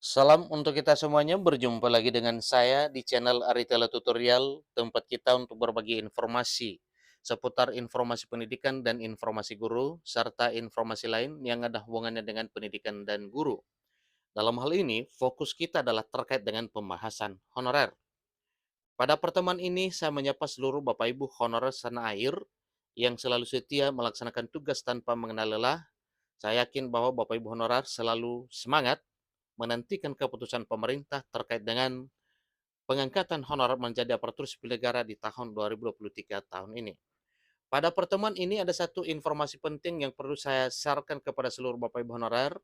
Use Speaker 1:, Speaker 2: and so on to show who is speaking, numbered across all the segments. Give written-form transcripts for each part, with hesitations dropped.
Speaker 1: Salam untuk kita semuanya, berjumpa lagi dengan saya di channel Aritela Tutorial, tempat kita untuk berbagi informasi seputar informasi pendidikan dan informasi guru, serta informasi lain yang ada hubungannya dengan pendidikan dan guru. Dalam hal ini, fokus kita adalah terkait dengan pembahasan honorer. Pada pertemuan ini, saya menyapa seluruh Bapak Ibu honorer tanah air yang selalu setia melaksanakan tugas tanpa mengenal lelah. Saya yakin bahwa Bapak Ibu honorer selalu semangat menantikan keputusan pemerintah terkait dengan pengangkatan honorer menjadi aparatur sipil negara di tahun 2023 tahun ini. Pada pertemuan ini ada satu informasi penting yang perlu saya sharekan kepada seluruh Bapak Ibu honorer.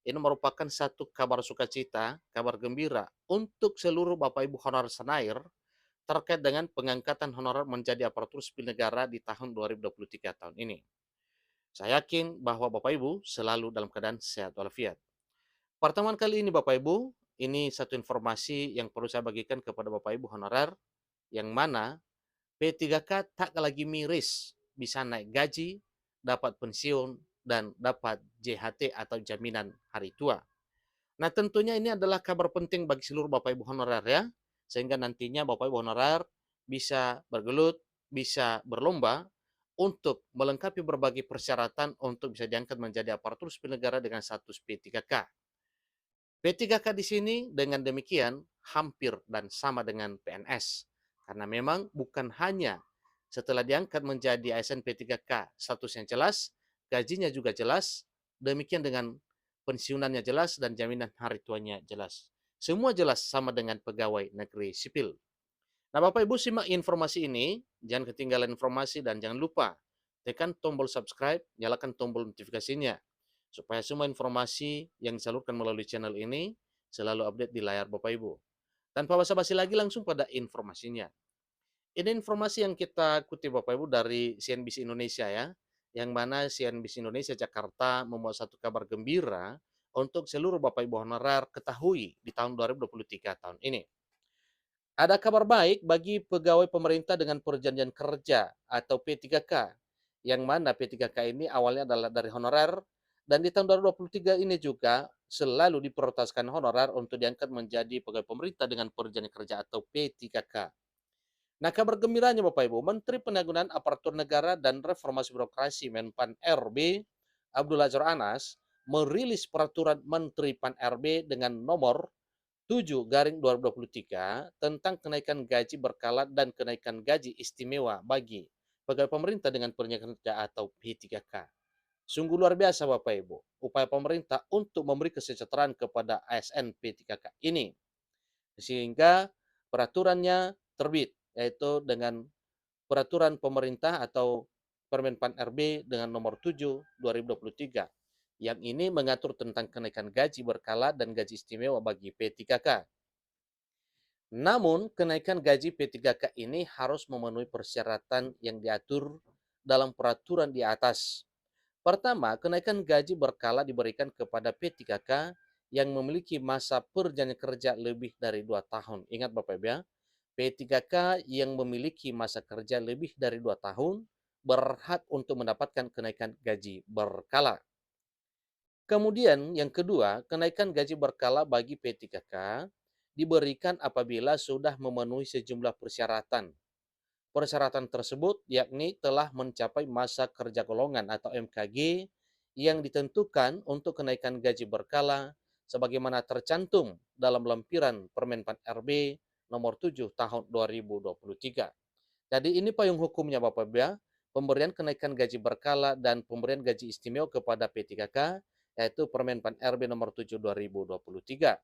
Speaker 1: Ini merupakan satu kabar sukacita, kabar gembira untuk seluruh Bapak Ibu honorer senair terkait dengan pengangkatan honorer menjadi aparatur sipil negara di tahun 2023 tahun ini. Saya yakin bahwa Bapak Ibu selalu dalam keadaan sehat walafiat. Pertemuan kali ini Bapak Ibu, ini satu informasi yang perlu saya bagikan kepada Bapak Ibu honorer, yang mana P3K tak lagi miris, bisa naik gaji, dapat pensiun, dan dapat JHT atau jaminan hari tua. Nah tentunya ini adalah kabar penting bagi seluruh Bapak Ibu honorer ya, sehingga nantinya Bapak Ibu honorer bisa bergelut, bisa berlomba untuk melengkapi berbagai persyaratan untuk bisa diangkat menjadi aparatur sipil negara dengan status P3K. P3K di sini dengan demikian hampir dan sama dengan PNS. Karena memang bukan hanya setelah diangkat menjadi ASN P3K statusnya jelas, gajinya juga jelas, demikian dengan pensiunannya jelas dan jaminan hari tuanya jelas. Semua jelas sama dengan pegawai negeri sipil. Nah, Bapak Ibu simak informasi ini, jangan ketinggalan informasi dan jangan lupa tekan tombol subscribe, nyalakan tombol notifikasinya supaya semua informasi yang disalurkan melalui channel ini selalu update di layar Bapak Ibu. Tanpa basa-basi lagi langsung pada informasinya. Ini informasi yang kita kutip Bapak Ibu dari CNBC Indonesia ya, yang mana CNBC Indonesia Jakarta membuat satu kabar gembira untuk seluruh Bapak Ibu honorer ketahui di tahun 2023 tahun ini. Ada kabar baik bagi pegawai pemerintah dengan perjanjian kerja atau P3K, yang mana P3K ini awalnya adalah dari honorer, dan di tahun 2023 ini juga selalu diprioritaskan honorer untuk diangkat menjadi pegawai pemerintah dengan perjanjian kerja atau P3K. Nah, kabar gembiranya Bapak Ibu, Menteri Penanggulangan Aparatur Negara dan Reformasi Birokrasi Menpan RB Abdul Azwar Anas merilis peraturan Menteri Pan RB dengan nomor 7/2023 tentang kenaikan gaji berkala dan kenaikan gaji istimewa bagi pegawai pemerintah dengan perjanjian kerja atau P3K. Sungguh luar biasa Bapak Ibu, upaya pemerintah untuk memberi kesejahteraan kepada ASN P3K ini. Sehingga peraturannya terbit, yaitu dengan peraturan pemerintah atau Permenpan RB dengan nomor 7 2023 yang ini mengatur tentang kenaikan gaji berkala dan gaji istimewa bagi P3K. Namun, kenaikan gaji P3K ini harus memenuhi persyaratan yang diatur dalam peraturan di atas. Pertama, kenaikan gaji berkala diberikan kepada P3K yang memiliki masa perjanjian kerja lebih dari 2 tahun. Ingat Bapak Ibu ya, P3K yang memiliki masa kerja lebih dari 2 tahun berhak untuk mendapatkan kenaikan gaji berkala. Kemudian yang kedua, kenaikan gaji berkala bagi P3K diberikan apabila sudah memenuhi sejumlah persyaratan. Persyaratan tersebut yakni telah mencapai masa kerja golongan atau MKG yang ditentukan untuk kenaikan gaji berkala sebagaimana tercantum dalam lampiran Permenpan RB nomor 7 tahun 2023. Jadi ini payung hukumnya Bapak Ibu ya, pemberian kenaikan gaji berkala dan pemberian gaji istimewa kepada P3K yaitu Permenpan RB nomor 7 2023.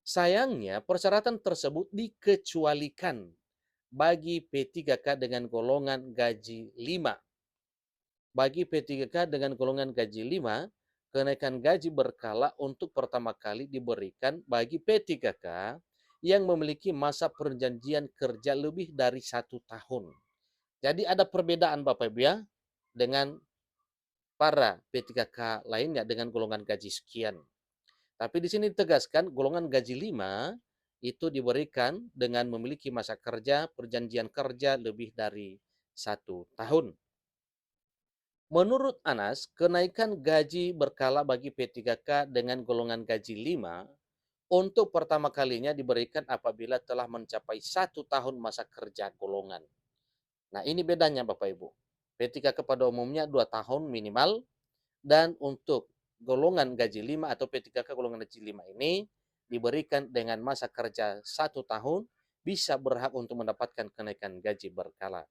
Speaker 1: Sayangnya persyaratan tersebut dikecualikan bagi P3K dengan golongan gaji 5. Bagi P3K dengan golongan gaji 5, kenaikan gaji berkala untuk pertama kali diberikan bagi P3K yang memiliki masa perjanjian kerja lebih dari 1 tahun. Jadi ada perbedaan Bapak Ibu ya dengan para P3K lainnya dengan golongan gaji sekian. Tapi di sini ditegaskan golongan gaji 5 itu diberikan dengan memiliki masa kerja perjanjian kerja lebih dari 1 tahun. Menurut Anas, kenaikan gaji berkala bagi P3K dengan golongan gaji 5 untuk pertama kalinya diberikan apabila telah mencapai 1 tahun masa kerja golongan. Nah, ini bedanya Bapak Ibu. P3K pada umumnya 2 tahun minimal, dan untuk golongan gaji 5 atau P3K golongan gaji 5 ini diberikan dengan masa kerja 1 tahun, bisa berhak untuk mendapatkan kenaikan gaji berkala.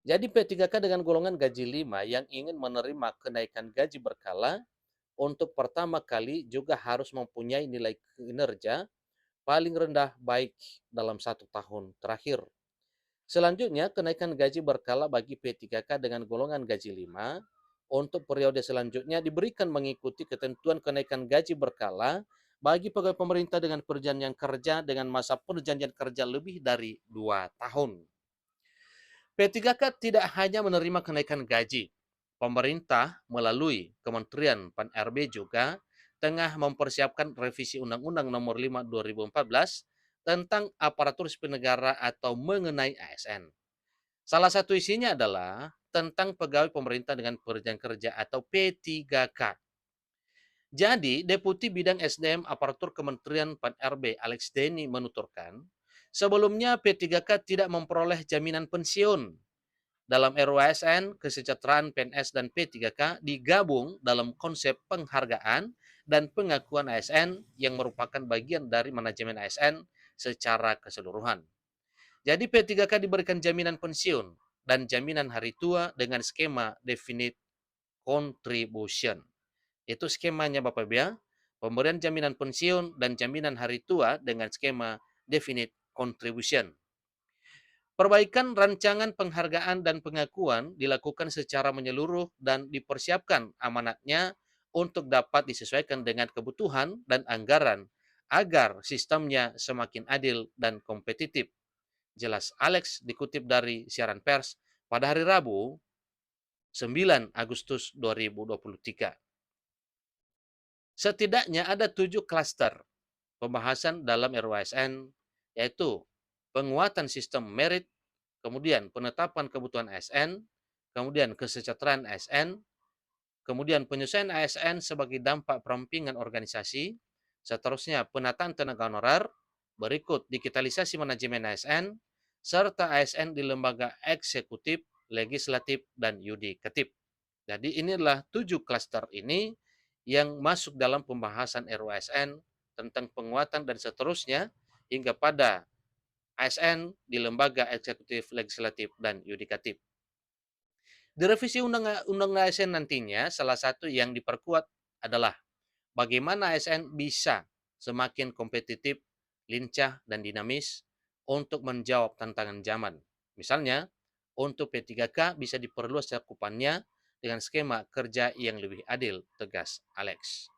Speaker 1: Jadi P3K dengan golongan gaji 5 yang ingin menerima kenaikan gaji berkala, untuk pertama kali juga harus mempunyai nilai kinerja paling rendah baik dalam 1 tahun terakhir. Selanjutnya, kenaikan gaji berkala bagi P3K dengan golongan gaji 5 untuk periode selanjutnya diberikan mengikuti ketentuan kenaikan gaji berkala bagi pegawai pemerintah dengan perjanjian kerja dengan masa perjanjian kerja lebih dari 2 tahun. P3K tidak hanya menerima kenaikan gaji. Pemerintah melalui Kementerian Pan-RB juga tengah mempersiapkan revisi Undang-Undang Nomor 5 2014 tentang aparatur sipil negara atau mengenai ASN. Salah satu isinya adalah tentang pegawai pemerintah dengan perjanjian kerja atau P3K. Jadi, Deputi Bidang SDM Aparatur Kementerian Pan-RB Alex Denny menuturkan, sebelumnya P3K tidak memperoleh jaminan pensiun. Dalam RUASN, kesejahteraan PNS dan P3K digabung dalam konsep penghargaan dan pengakuan ASN yang merupakan bagian dari manajemen ASN secara keseluruhan. Jadi P3K diberikan jaminan pensiun dan jaminan hari tua dengan skema definite contribution. Itu skemanya Bapak Ibu ya. Pemberian jaminan pensiun dan jaminan hari tua dengan skema definite contribution. Perbaikan rancangan penghargaan dan pengakuan dilakukan secara menyeluruh dan dipersiapkan amanatnya untuk dapat disesuaikan dengan kebutuhan dan anggaran agar sistemnya semakin adil dan kompetitif. Jelas Alex dikutip dari siaran pers pada hari Rabu 9 Agustus 2023. Setidaknya ada 7 klaster pembahasan dalam RUASN, yaitu penguatan sistem merit, kemudian penetapan kebutuhan ASN, kemudian kesejahteraan ASN, kemudian penyesuaian ASN sebagai dampak perampingan organisasi, seterusnya penataan tenaga honorer, berikut digitalisasi manajemen ASN, serta ASN di lembaga eksekutif, legislatif, dan yudikatif. Jadi inilah 7 klaster ini yang masuk dalam pembahasan RUASN tentang penguatan dan seterusnya hingga pada ASN di lembaga eksekutif, legislatif, dan yudikatif. Di revisi Undang-Undang ASN nantinya, salah satu yang diperkuat adalah bagaimana ASN bisa semakin kompetitif, lincah, dan dinamis untuk menjawab tantangan zaman. Misalnya, untuk P3K bisa diperluas cakupannya dengan skema kerja yang lebih adil, tegas Alex.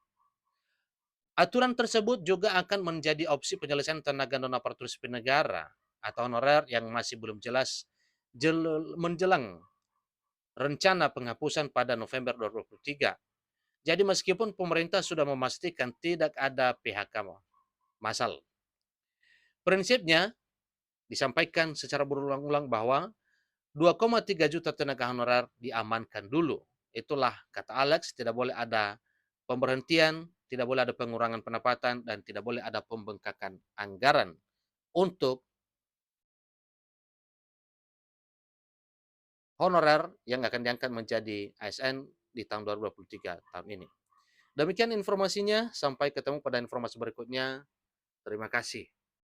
Speaker 1: Aturan tersebut juga akan menjadi opsi penyelesaian tenaga non-aparatur sipil negara atau honorer yang masih belum jelas menjelang rencana penghapusan pada November 2023. Jadi meskipun pemerintah sudah memastikan tidak ada PHK massal, prinsipnya disampaikan secara berulang-ulang bahwa 2,3 juta tenaga honorer diamankan dulu. Itulah kata Alex, tidak boleh ada pemberhentian, tidak boleh ada pengurangan pendapatan, dan tidak boleh ada pembengkakan anggaran untuk honorer yang akan diangkat menjadi ASN di tahun 2023 tahun ini. Demikian informasinya, sampai ketemu pada informasi berikutnya. Terima kasih.